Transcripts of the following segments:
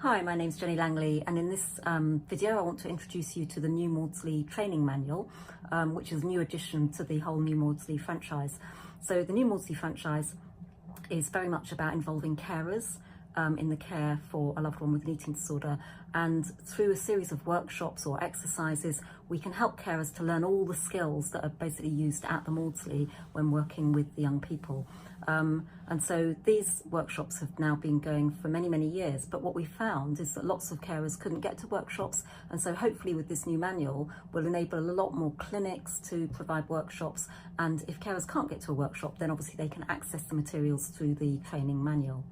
Hi, my name's Jenny Langley, and in this video I want to introduce you to the new Maudsley Training Manual, which is a new addition to the whole new Maudsley franchise. So the new Maudsley franchise is very much about involving carers in the care for a loved one with an eating disorder, and through a series of workshops or exercises we can help carers to learn all the skills that are basically used at the Maudsley when working with the young people. And so these workshops have now been going for many years, but what we found is that lots of carers couldn't get to workshops, and so hopefully with this new manual we'll enable a lot more clinics to provide workshops, and if carers can't get to a workshop then obviously they can access the materials through the training manual.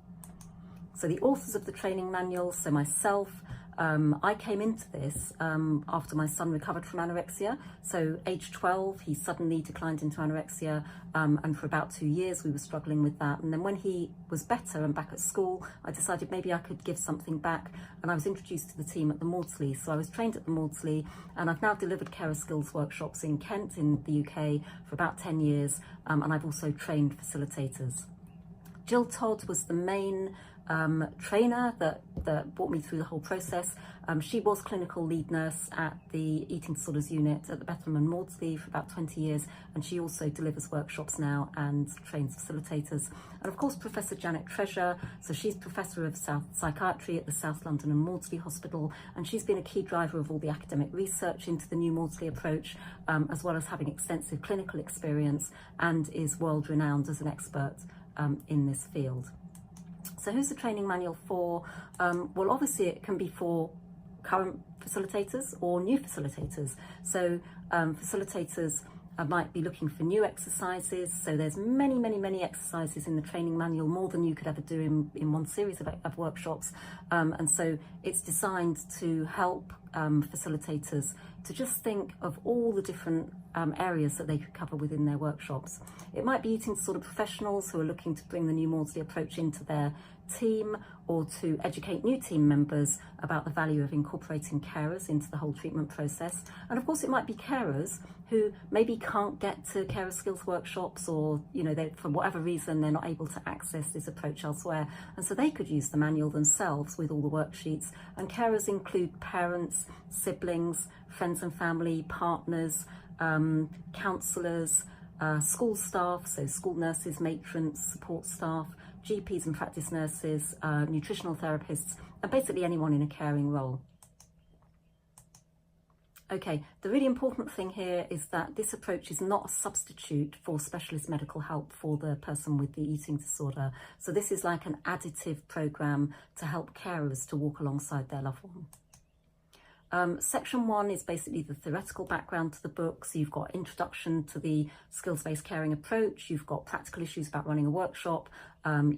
So the authors of the training manual, so myself, I came into this after my son recovered from anorexia. So age 12, he suddenly declined into anorexia, and for about 2 years we were struggling with that. And then when he was better and back at school, I decided maybe I could give something back, and I was introduced to the team at the Maudsley. So I was trained at the Maudsley, and I've now delivered carer skills workshops in Kent in the UK for about 10 years, and I've also trained facilitators. Jill Todd was the main trainer that brought me through the whole process. She was clinical lead nurse at the eating disorders unit at the Bethlehem and Maudsley for about 20 years, and she also delivers workshops now and trains facilitators. And of course Professor Janet Treasure, so she's Professor of Psychiatry at the South London and Maudsley Hospital, and she's been a key driver of all the academic research into the new Maudsley approach, as well as having extensive clinical experience, and is world renowned as an expert in this field. So who's the training manual for? Well, obviously it can be for current facilitators or new facilitators. So facilitators might be looking for new exercises. So there's many exercises in the training manual, more than you could ever do in one series of workshops. And so it's designed to help facilitators to just think of all the different areas that they could cover within their workshops. It might be eating disorder professionals who are looking to bring the new Maudsley approach into their team, or to educate new team members about the value of incorporating carers into the whole treatment process. And of course it might be carers who maybe can't get to carer skills workshops, or they, for whatever reason they're not able to access this approach elsewhere, and so they could use the manual themselves with all the worksheets. And carers include parents, siblings, friends and family, partners, counsellors, school staff, so school nurses, matrons, support staff, GPs and practice nurses, nutritional therapists, and basically anyone in a caring role. Okay, the really important thing here is that this approach is not a substitute for specialist medical help for the person with the eating disorder. So this is like an additive program to help carers to walk alongside their loved one. Section 1 is basically the theoretical background to the book. So you've got introduction to the skills-based caring approach, you've got practical issues about running a workshop,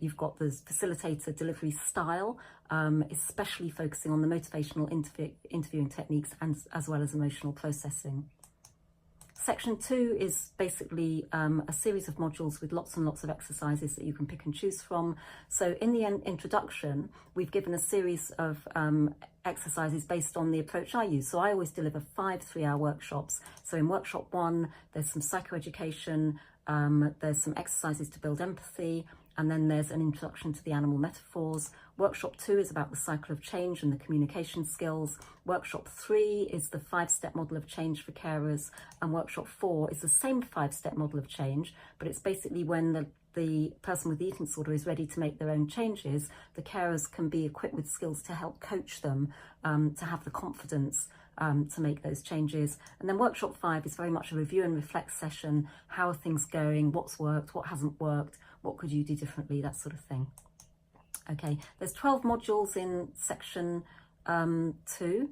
you've got the facilitator delivery style, especially focusing on the motivational interviewing techniques, and as well as emotional processing. Section 2 is basically a series of modules with lots and lots of exercises that you can pick and choose from. So in the introduction, we've given a series of exercises based on the approach I use. So I always deliver 5 3-hour workshops. So in workshop 1, there's some psychoeducation, there's some exercises to build empathy, and then there's an introduction to the animal metaphors. Workshop 2 is about the cycle of change and the communication skills. Workshop 3 is the 5-step model of change for carers. And workshop 4 is the same 5-step model of change, but it's basically when the person with the eating disorder is ready to make their own changes, the carers can be equipped with skills to help coach them to have the confidence to make those changes. And then workshop 5 is very much a review and reflect session. How are things going? What's worked? What hasn't worked? What could you do differently? That sort of thing. Okay, there's 12 modules in section 2.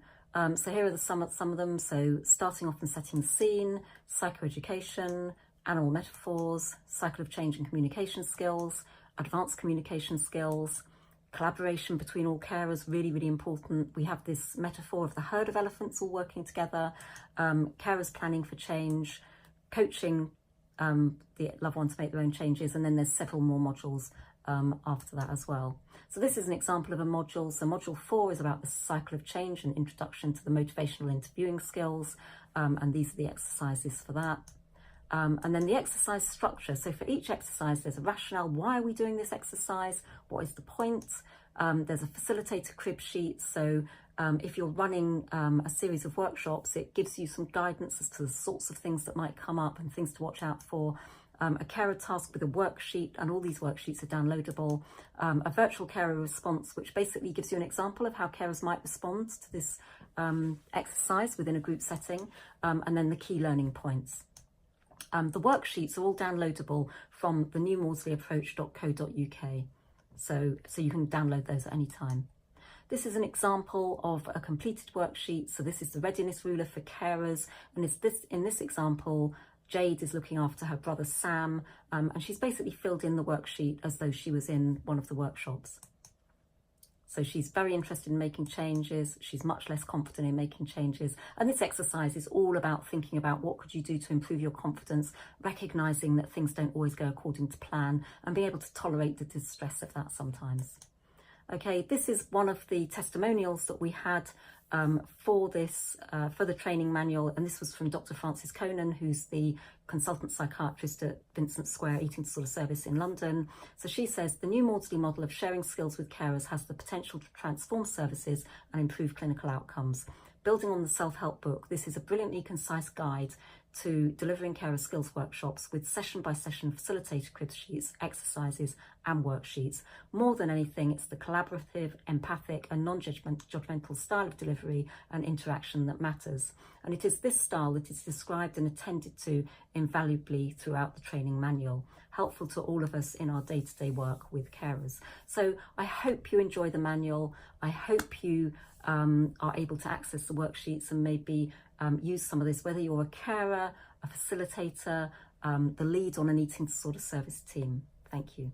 So here are some of them. So starting off and setting the scene, psychoeducation, animal metaphors, cycle of change and communication skills, advanced communication skills, collaboration between all carers, really important. We have this metaphor of the herd of elephants all working together, carers planning for change, coaching the loved one to make their own changes, and then there's several more modules after that as well. So this is an example of a module. So module 4 is about the cycle of change and introduction to the motivational interviewing skills, and these are the exercises for that. And then the exercise structure. So for each exercise, there's a rationale. Why are we doing this exercise? What is the point? There's a facilitator crib sheet, so if you're running a series of workshops, it gives you some guidance as to the sorts of things that might come up and things to watch out for. A carer task with a worksheet, and all these worksheets are downloadable. A virtual carer response, which basically gives you an example of how carers might respond to this exercise within a group setting, and then the key learning points. The worksheets are all downloadable from the newmaudslayapproach.co.uk, so you can download those at any time. This is an example of a completed worksheet. So this is the readiness ruler for carers, and in this example, Jade is looking after her brother Sam, and she's basically filled in the worksheet as though she was in one of the workshops. So she's very interested in making changes. She's much less confident in making changes. And this exercise is all about thinking about what could you do to improve your confidence, recognizing that things don't always go according to plan, and being able to tolerate the distress of that sometimes. Okay, this is one of the testimonials that we had for the training manual, and this was from Dr. Frances Conan, who's the consultant psychiatrist at Vincent Square Eating Disorder Service in London. So she says, the new Maudsley model of sharing skills with carers has the potential to transform services and improve clinical outcomes. Building on the self-help book, this is a brilliantly concise guide to delivering carer skills workshops with session-by-session facilitator crib sheets, exercises and worksheets. More than anything, it's the collaborative, empathic and non-judgmental style of delivery and interaction that matters. And it is this style that is described and attended to invaluably throughout the training manual, helpful to all of us in our day-to-day work with carers. So I hope you enjoy the manual. I hope you are able to access the worksheets and maybe use some of this, whether you're a carer, a facilitator, the lead on an eating disorder service team. Thank you.